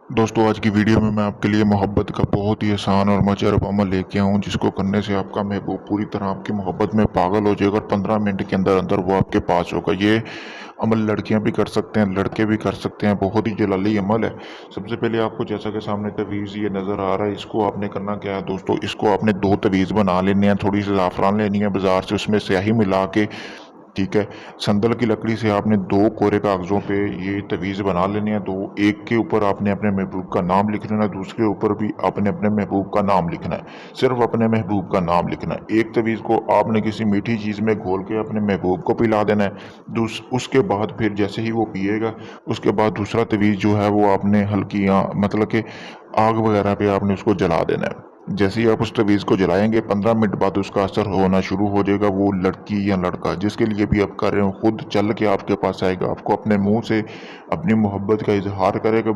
दोस्तों आज की वीडियो में मैं आपके लिए मोहब्बत का बहुत ही आसान और मुजरब अमल लेके आया हूँ जिसको करने से आपका महबूब पूरी तरह आपकी मोहब्बत में पागल हो जाएगा और 15 मिनट के अंदर अंदर वो आपके पास होगा। ये अमल लड़कियां भी कर सकते हैं, लड़के भी कर सकते हैं। बहुत ही जलाली अमल है। सबसे पहले आपको जैसा कि सामने तवीज़ ये नज़र आ रहा है, इसको आपने करना क्या है दोस्तों, इसको आपने 2 तवीज़ बना लेने हैं। थोड़ी सी ज़ाफ़रान लेनी है बाज़ार से, उसमें स्याही मिला के, ठीक है। संदल की लकड़ी से आपने 2 कोरे कागज़ों पे ये तवीज़ बना लेने हैं। 2 एक के ऊपर आपने अपने महबूब का नाम लिख लेना है, दूसरे ऊपर भी आपने अपने महबूब का नाम लिखना है। सिर्फ़ अपने महबूब का नाम लिखना है। एक तवीज़ को आपने किसी मीठी चीज़ में घोल के अपने महबूब को पिला देना है। उसके बाद फिर जैसे ही वो पिएगा, उसके बाद दूसरा तवीज़ जो है वो आपने हल्की मतलब कि आग वगैरह पे आपने उसको जला देना है। जैसे ही आप उस तवीज़ को जलाएंगे 15 मिनट बाद उसका असर होना शुरू हो जाएगा। वो लड़की या लड़का जिसके लिए भी आप कर रहे हो खुद चल के आपके पास आएगा, आपको अपने मुंह से अपनी मोहब्बत का इजहार करेगा।